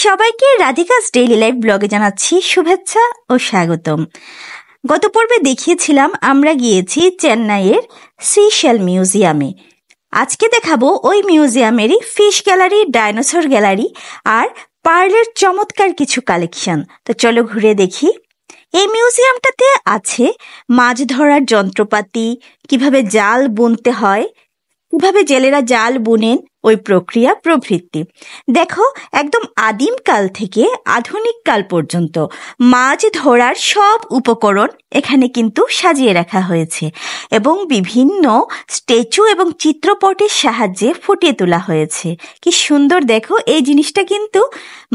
সবাইকে রাধিকাস daily life ব্লগে জানাচ্ছি শুভেচ্ছা ও স্বাগতম। গত পর্বে দেখিয়েছিলাম আমরা গিয়েছি চেন্নাইয়ের সিশেল মিউজিয়ামে। আজকে দেখাবো ওই মিউজিয়ামেরই ফিশ গ্যালারি, ডাইনোসর গ্যালারি আর পার্লের চমৎকার কিছু কালেকশন। তো চলো ঘুরে দেখি। এই মিউজিয়ামটাতে আছে মাছ ধরার যন্ত্রপাতি, কিভাবে জাল বুনতে হয়, কিভাবে জেলেরা জাল বুনেন ওই প্রক্রিয়া প্রভৃতি। দেখো, একদম আদিম কাল থেকে আধুনিক কাল পর্যন্ত মাছ ধরার সব উপকরণ এখানে কিন্তু সাজিয়ে রাখা হয়েছে এবং বিভিন্ন স্ট্যাচু এবং চিত্রপটের সাহায্যে ফুটিয়ে তোলা হয়েছে। কি সুন্দর দেখো, এই জিনিসটা কিন্তু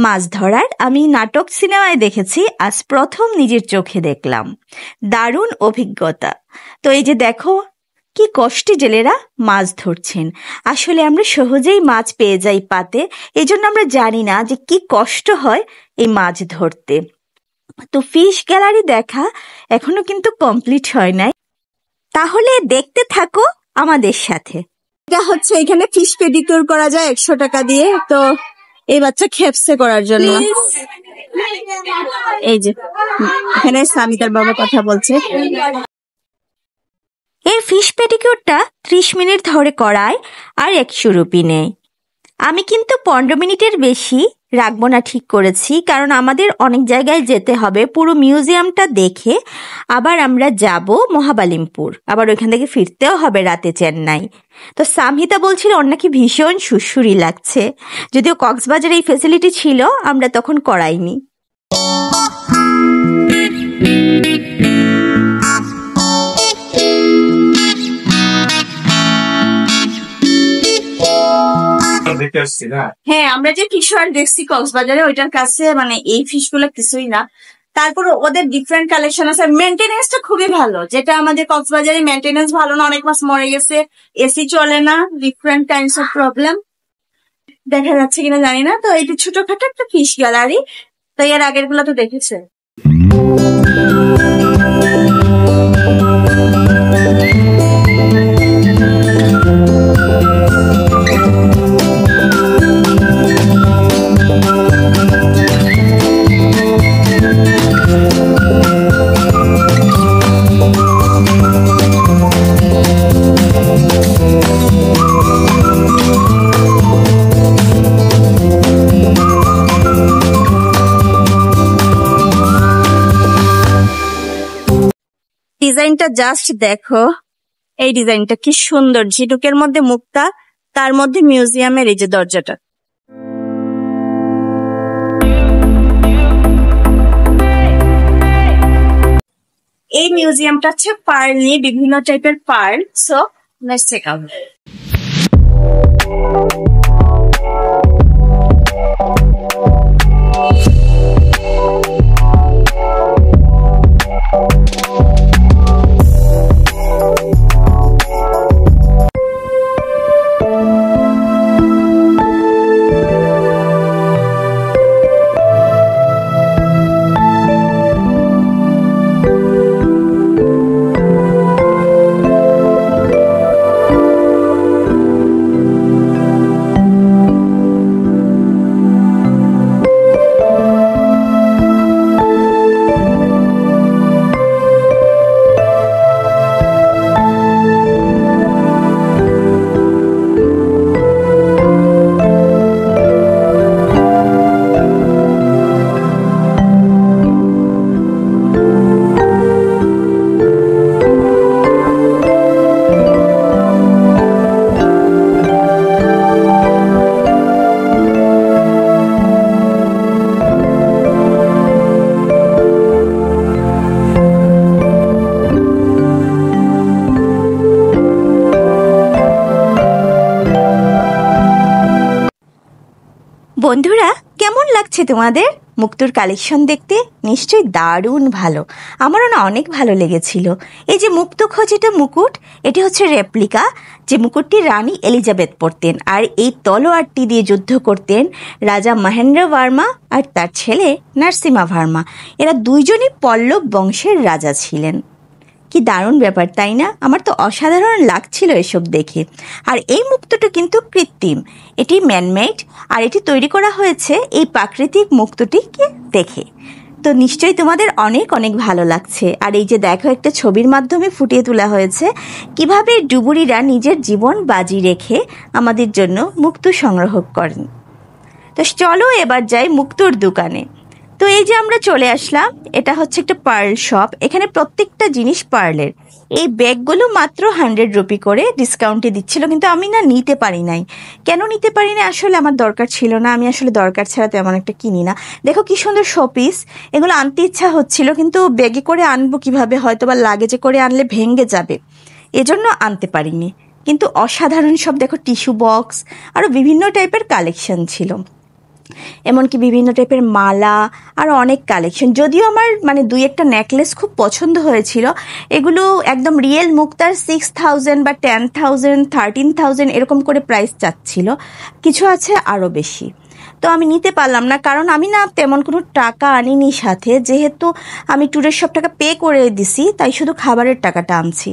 মাছ ধরার আমি নাটক সিনেমায় দেখেছি, আজ প্রথম নিজের চোখে দেখলাম। দারুণ অভিজ্ঞতা। তো এই যে দেখো, কি কষ্টে জেলেরা মাছ ধরছেন। আসলে আমরা সহজেই মাছ পেয়ে যাই পাতে, এই জন্য আমরা জানি না যে কি কষ্ট হয় এই মাছ ধরতে। তো ফিশ গ্যালারি দেখা এখনো কিন্তু কমপ্লিট হয় নাই, তাহলে দেখতে থাকো আমাদের সাথে। এটা হচ্ছে এখানে ফিশ পেডিকিউর করা যায় 100 টাকা দিয়ে। তো এই বাচ্চা খেপসে করার জন্য এই যে এখানে সামিতার বাবা কথা বলছে। এই ফিশ পেডিকিউরটা 30 মিনিট ধরে করায় আর 100 রুপি নেয়। আমি কিন্তু 15 মিনিটের বেশি রাখবো না ঠিক করেছি, কারণ আমাদের অনেক জায়গায় যেতে হবে। পুরো মিউজিয়ামটা দেখে আবার আমরা যাব মহাবালিমপুর, আবার ওইখান থেকে ফিরতেও হবে রাতে চেন্নাই। তো সামহিতা বলছিল ওর নাকি ভীষণ সুড়সুড়ি লাগছে, যদিও কক্সবাজারে এই ফেসিলিটি ছিল, আমরা তখন করাইনি। হ্যাঁ, আমরা যে ফিশ ওয়ার্ল্ড দেখছি কক্সবাজারে, ওইটার কাছে মানে এই ফিশ গুলো কিছুই না। তারপর ওদের ডিফারেন্ট কালেকশন আছে। মেনটেনেন্সটা খুবই ভালো, যেটা আমাদের কক্সবাজারে মেনটেনেন্স ভালো না, অনেক মাছ মরে গেছে, এসি চলে না, ডিফারেন্ট কাইন্ডস অফ প্রবলেম। দেখা যাচ্ছে কিনা জানি না। তো এটা ছোটখাটো একটা ফিশ গ্যালারি। তো এর আগের গুলো তো দেখেছে। ডিজাইনটা জাস্ট দেখো, এই ডিজাইনটা কি সুন্দর। ঝিনুকের মধ্যে মুক্তা, তার মধ্যে মিউজিয়ামের এই যে দরজাটা। এই মিউজিয়ামটা হচ্ছে পার্ল নিয়ে, বিভিন্ন টাইপের pearl. So let's check out. বন্ধুরা, কেমন লাগছে তোমাদের মুক্তোর কালেকশন দেখতে? নিশ্চয়ই দারুণ ভালো, আমারও না অনেক ভালো লেগেছিল। এই যে মুক্তো খচিত মুকুট, এটি হচ্ছে রেপ্লিকা, যে মুকুটটি রানী এলিজাবেথ পরতেন, আর এই তলোয়ারটি দিয়ে যুদ্ধ করতেন রাজা মহেন্দ্র ভার্মা আর তার ছেলে নরসিমা ভার্মা। এরা দুইজনই পল্লব বংশের রাজা ছিলেন। কি দারুণ ব্যাপার, তাই না? আমার তো অসাধারণ লাগছিল এসব দেখে। আর এই মুক্তটা কিন্তু কৃত্রিম, এটি ম্যানমেড, আর এটি তৈরি করা হয়েছে এই প্রাকৃতিক মুক্তটিকে দেখে। তো নিশ্চয়ই তোমাদের অনেক অনেক ভালো লাগছে। আর এই যে দেখো, একটা ছবির মাধ্যমে ফুটিয়ে তোলা হয়েছে কিভাবে ডুবুরিরা নিজের জীবন বাজি রেখে আমাদের জন্য মুক্ত সংগ্রহ করেন। তো চলো এবার যাই মুক্তোর দোকানে। তো এই যে আমরা চলে আসলাম, এটা হচ্ছে একটা পার্ল শপ। এখানে প্রত্যেকটা জিনিস পার্লের। এই ব্যাগগুলো মাত্র 100 রুপি করে ডিসকাউন্টে দিচ্ছিল, কিন্তু আমি না নিতে পারি নাই। কেন নিতে পারি না? আসলে আমার দরকার ছিল না, আমি আসলে দরকার ছাড়া তেমন একটা কিনি না। দেখো কি সুন্দর শোপিস, এগুলো আনতে ইচ্ছা হচ্ছিল, কিন্তু ব্যাগে করে আনবো কিভাবে, হয়তো বা লাগেজে করে আনলে ভেঙে যাবে, এজন্য আনতে পারিনি। কিন্তু অসাধারণ সব দেখো টিস্যু বক্স, আরও বিভিন্ন টাইপের কালেকশন ছিল, এমনকি বিভিন্ন টাইপের মালা, আর অনেক কালেকশন। যদিও আমার মানে 2-একটা নেকলেস খুব পছন্দ হয়েছিল, এগুলো একদম রিয়েল মুক্তার 6000 বা 10,000, 13,000 এরকম করে প্রাইস চাচ্ছিল, কিছু আছে আরও বেশি। তো আমি নিতে পারলাম না, কারণ আমি না তেমন কোনো টাকা আনিনি সাথে, যেহেতু আমি ট্যুরের সব টাকা পে করে দিছি, তাই শুধু খাবারের টাকাটা আনছি।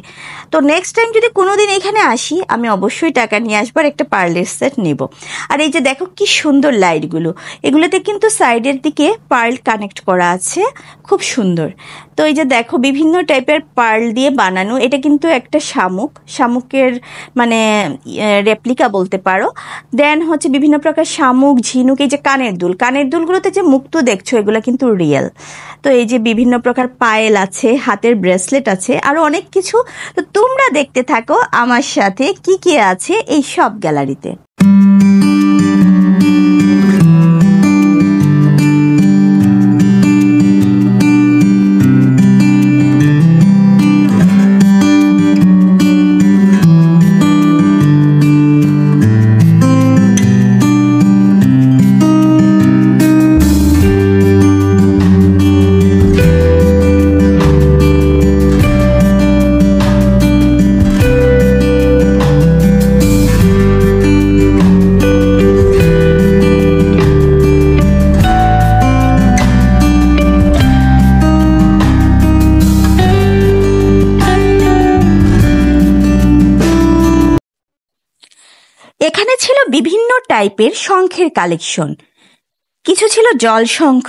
তো নেক্সট টাইম যদি কোনো দিন এখানে আসি, আমি অবশ্যই টাকা নিয়ে আসবার একটা পার্লের সেট নেব। আর এই যে দেখো কি সুন্দর লাইটগুলো, এগুলোতে কিন্তু সাইডের দিকে পার্ল কানেক্ট করা আছে, খুব সুন্দর। তো এই যে দেখো বিভিন্ন টাইপের পার্ল দিয়ে বানানো, এটা কিন্তু একটা শামুকের মানে রেপ্লিকা বলতে পারো। দেন হচ্ছে বিভিন্ন প্রকার শামুক, ঝিনুক, এই যে কানের দুলগুলোতে যে মুক্তো দেখছো, এগুলো কিন্তু রিয়েল। তো এই যে বিভিন্ন প্রকার পায়েল আছে, হাতের ব্রেসলেট আছে, আরও অনেক কিছু। তো তোমরা দেখতে থাকো আমার সাথে কি কি আছে এই সব গ্যালারিতে। এখানে ছিল বিভিন্ন টাইপের শঙ্খের কালেকশন, কিছু ছিল জল শঙ্খ,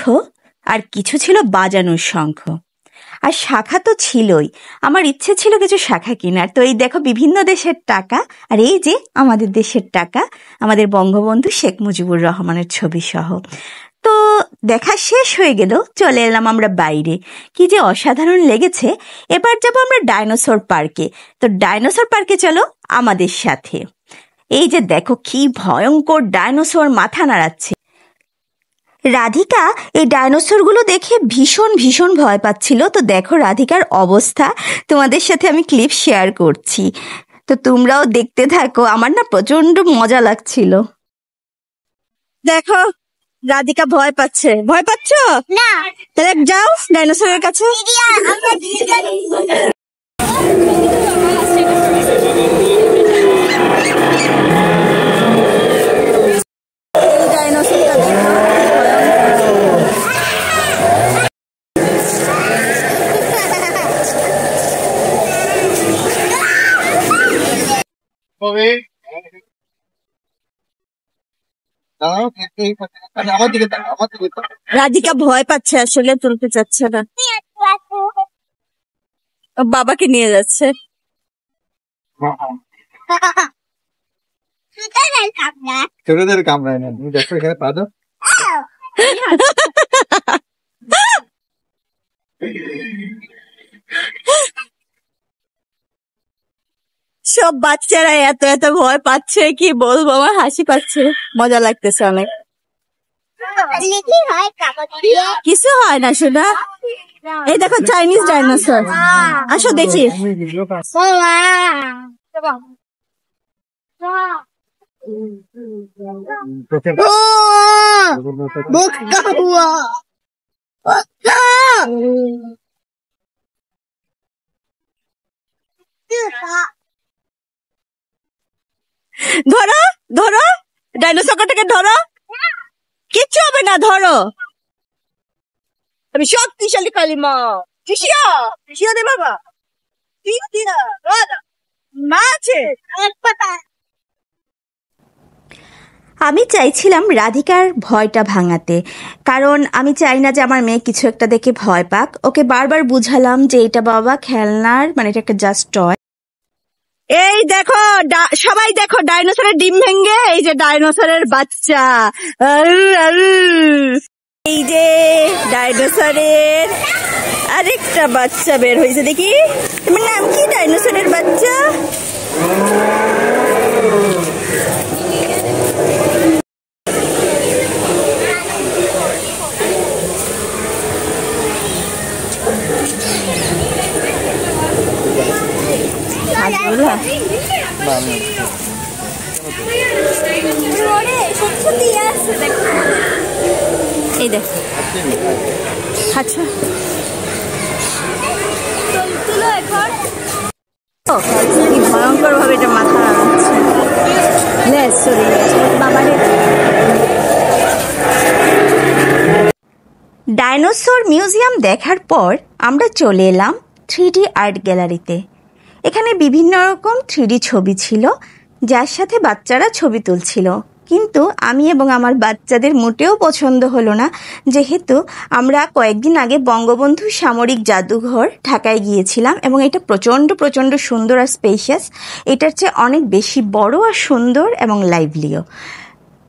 আর কিছু ছিল বাজানোর শঙ্খ, আর শাখা তো ছিলই। আমার ইচ্ছে ছিল কিছু শাখা কেনার। তো এই দেখো বিভিন্ন দেশের টাকা, আর এই যে আমাদের দেশের টাকা, আমাদের বঙ্গবন্ধু শেখ মুজিবুর রহমানের ছবি সহ। তো দেখা শেষ হয়ে গেল, চলে এলাম আমরা বাইরে। কি যে অসাধারণ লেগেছে। এবার যাব আমরা ডাইনোসর পার্কে। তো ডাইনোসর পার্কে চলো আমাদের সাথে। এই যে দেখো কি ভয়ঙ্কর ডাইনোসর মাথা নাড়াচ্ছে। রাধিকা এই ডাইনোসরগুলো দেখে ভীষণ ভীষণ ভয় পাচ্ছিল। তো দেখো রাধিকার অবস্থা, তোমাদের সাথে আমি ক্লিপ শেয়ার করছি, তো তোমরাও দেখতে থাকো। আমার না প্রচন্ড মজা লাগছিল। দেখো রাধিকা ভয় পাচ্ছে। ভয় পাচ্ছ না? তাহলে যাও ডাইনোসরের কাছে। রাধিকা ভয় পাচ্ছে, আসলে তুলতে চাচ্ছে না, বাবাকে নিয়ে যাচ্ছে। ছোটদের কামড়ায় না, তুমি দেখো এখানে পা দাও। সব বাচ্চারা এত এত ভয় পাচ্ছে, কি বলবো, আমার হাসি পাচ্ছে, মজা লাগতেছে অনেক। কিছু হয় না শোনা। এই দেখো চাইনিজ ডাইনোসর, আসো দেখি। ধরো ধরো ডাইনোসরটাকে ধরো, কিচ্ছু হবে না, ধরো। আমি শক্তিশালী কালিমা, শিশিয়া দে বাবা। আমি চাইছিলাম রাধিকার ভয়টা ভাঙাতে, কারণ আমি চাই না যে আমার মেয়ে কিছু একটা দেখে ভয় পাক। ওকে বারবার বুঝালাম যে এটা বাবা খেলনার, মানে এটা একটা জাস্ট টয়। এই দেখো, সবাই দেখো, ডাইনোসরের ডিম ভেঙে এই যে ডাইনোসরের বাচ্চা। এই যে ডাইনোসরের আরেকটা বাচ্চা বের হয়েছে, দেখি তোমার নাম কি? ডাইনোসরের বাচ্চা। এই দেখ, আচ্ছা কি ভয়ঙ্কর ভাবে এটা মাথা নাড়াচ্ছে। ডাইনোসর মিউজিয়াম দেখার পর আমরা চলে এলাম 3D আর্ট গ্যালারিতে। এখানে বিভিন্ন রকম 3D ছবি ছিল, যার সাথে বাচ্চারা ছবি তুলছিল। কিন্তু আমি এবং আমার বাচ্চাদের মোটেও পছন্দ হলো না, যেহেতু আমরা কয়েকদিন আগে বঙ্গবন্ধু সামরিক জাদুঘর ঢাকায় গিয়েছিলাম এবং এটা প্রচণ্ড প্রচণ্ড সুন্দর আর স্পেশিয়াস। এটার চেয়ে অনেক বেশি বড় আর সুন্দর এবং লাইভলিও।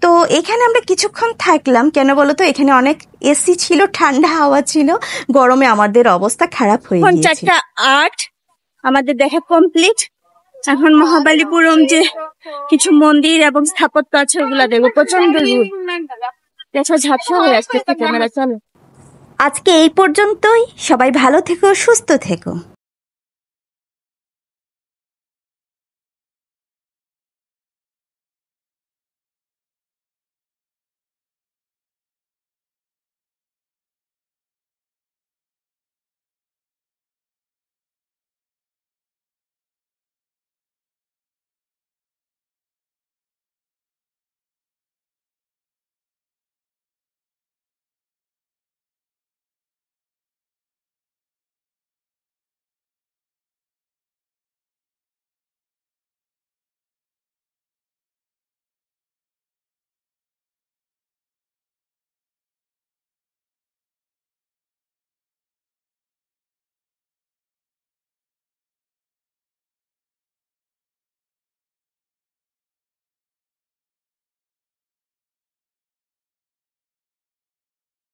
তো এখানে আমরা কিছুক্ষণ থাকলাম, কেন বলো তো, এখানে অনেক এসি ছিল, ঠান্ডা হাওয়া ছিল, গরমে আমাদের অবস্থা খারাপ হয়ে গিয়েছিল। 4:08 আমাদের দেখা কমপ্লিট। এখন মহাবালিপুরম যে কিছু মন্দির এবং স্থাপত্য আছে ওগুলা দেখবো। প্রচন্ড রোদ, দেখা ঝাপসা হয়ে আসছে ক্যামেরা। চলো, আজকে এই পর্যন্তই। সবাই ভালো থেকো, সুস্থ থেকো।